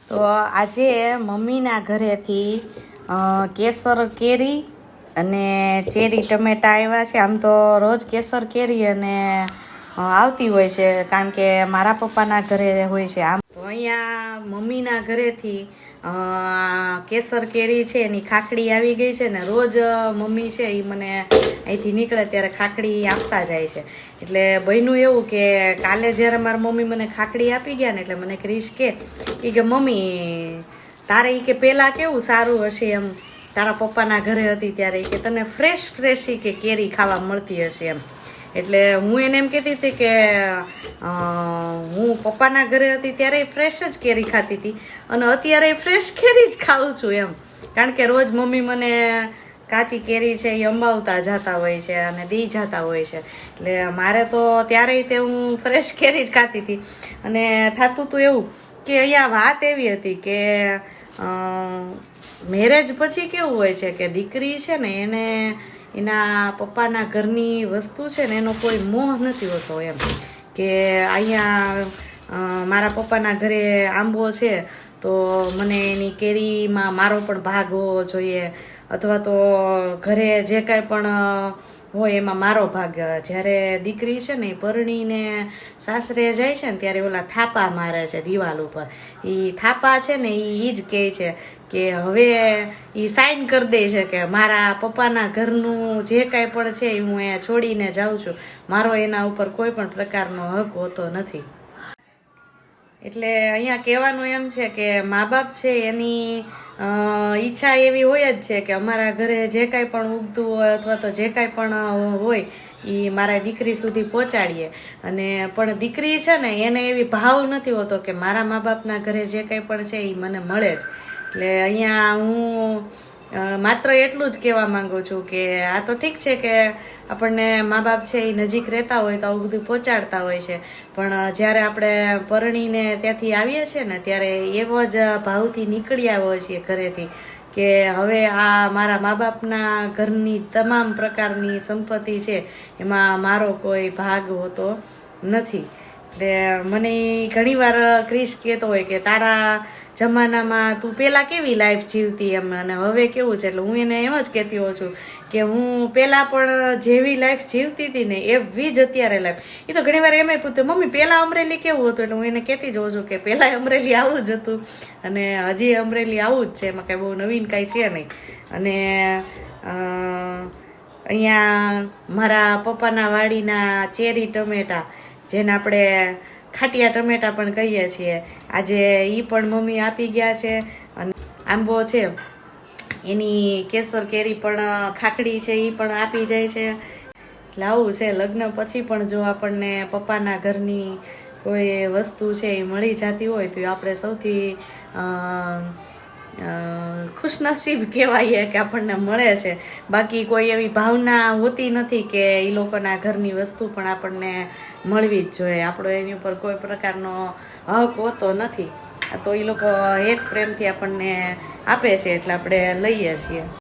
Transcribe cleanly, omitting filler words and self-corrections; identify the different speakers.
Speaker 1: તો આજે મમ્મીના ઘરેથી કેસર કેરી અને ચેરી ટમેટા આવ્યા છે. આમ તો રોજ કેસર કેરી અને આવતી હોય છે, કારણ કે મારા પપ્પાના ઘરે હોય છે. આમ તો અહીંયા મમ્મીના ઘરેથી કેસર કેરી છે એની ખાખડી આવી ગઈ છે ને રોજ મમ્મી છે એ મને અહીંથી નીકળે ત્યારે ખાખડી આપતા જાય છે. એટલે બન્યું એવું કે કાલે જ્યારે મારા મમ્મી મને ખાખડી આપી ગયા ને, એટલે મને ક્રિશ કે મમ્મી તારે કે પહેલાં કેવું સારું હશે એમ, તારા પપ્પાના ઘરે હતી ત્યારે કે તને ફ્રેશ કે કેરી ખાવા મળતી હશે એમ. એટલે હું એને એમ કહેતી હતી કે હું પપ્પાના ઘરે હતી ત્યારે ફ્રેશ જ કેરી ખાતી હતી અને અત્યારે ફ્રેશ કેરી જ ખાઉં છું એમ. કારણ કે રોજ મમ્મી મને કાચી કેરી છે એ અંબાવતા જતા હોય છે અને દી જતા હોય છે. એટલે મારે તો ત્યારે તે હું ફ્રેશ કેરી જ ખાતી હતી. અને થતું હતું એવું કે અહીંયા વાત એવી હતી કે મેરેજ પછી કેવું હોય છે કે દીકરી છે ને એને એના પપ્પાના ઘરની વસ્તુ છે ને એનો કોઈ મોહ નથી હોતો એમ. કે અહીંયા મારા પપ્પાના ઘરે આંબો છે તો મને એની કેરીમાં મારો પણ ભાગ હોવો જોઈએ, અથવા તો ઘરે જે કાંઈ પણ હોય એમાં મારો ભાગ. જ્યારે દીકરી છે ને એ પરણીને સાસરે જાય છે ને ત્યારે ઓલા થાપા મારે છે દિવાલ ઉપર. એ થાપા છે ને એ જ કહે છે કે હવે એ સાઈન કરી દે છે કે મારા પપ્પાના ઘરનું જે કાંઈ પણ છે એ હું અહીંયા છોડીને જાઉં છું, મારો એના ઉપર કોઈ પણ પ્રકારનો હક હોતો નથી. એટલે અહીંયા કહેવાનું એમ છે કે મા બાપ છે એની ઈચ્છા એવી હોય જ છે કે અમારા ઘરે જે કાંઈ પણ ઉગતું હોય અથવા તો જે કાંઈ પણ હોય એ મારા દીકરી સુધી પહોંચાડીએ. અને પણ દીકરી છે ને એને એવી ભાવ નથી હોતો કે મારા મા બાપના ઘરે જે કાંઈ પણ છે એ મને મળે જ. એટલે અહીંયા હું માત્ર એટલું જ કહેવા માંગુ છું કે આ તો ઠીક છે કે આપણને મા બાપ છે એ નજીક રહેતા હોય તો આવું બધું પહોંચાડતા હોય છે, પણ જ્યારે આપણે પરણીને ત્યાંથી આવીએ છીએ ને ત્યારે એવો જ ભાવથી નીકળી આવ્યો છીએ ઘરેથી કે હવે આ મારા મા બાપના ઘરની તમામ પ્રકારની સંપત્તિ છે એમાં મારો કોઈ ભાગ હોતો નથી. એટલે મને ઘણીવાર ક્રિશ કહેતો હોય કે તારા જમાનામાં તું પહેલાં કેવી લાઈફ જીવતી એમ, અને હવે કેવું છે. એટલે હું એને એમ જ કહેતી હોઉં છું કે હું પહેલાં પણ જેવી લાઈફ જીવતી હતી ને એવી જ અત્યારે લાઈફ. એ તો ઘણીવાર એમ પૂછતું મમ્મી પહેલાં અમરેલી કેવું હતું, એટલે હું એને કહેતી જ હોઉં છું કે પહેલાં અમરેલી આવું જ હતું અને હજી અમરેલી આવું જ છે, એમાં કાંઈ બહુ નવીન કાંઈ છે નહીં. અને અહીંયા મારા પપ્પાના વાડીના ચેરી ટમેટા, જેને આપણે ખાટિયા ટમેટા પણ કહીએ છીએ, આજે એ પણ મમ્મી આપી ગયા છે. અને આંબો છે એની કેસર કેરી પણ ખાખડી છે એ પણ આપી જાય છે. એટલે આવું છે, લગ્ન પછી પણ જો આપણને પપ્પાના ઘરની કોઈ વસ્તુ છે એ મળી જતી હોય તો આપણે સૌથી ખુશનસીબ કહેવાય કે આપણને મળે છે. બાકી કોઈ એવી ભાવના હોતી નથી કે એ લોકોના ઘરની વસ્તુ પણ આપણને મળવી જ જોઈએ. આપણો એની ઉપર કોઈ પ્રકારનો હક હોતો નથી. તો એ લોકો હેત પ્રેમથી આપણને આપે છે એટલે આપણે લઈએ છીએ.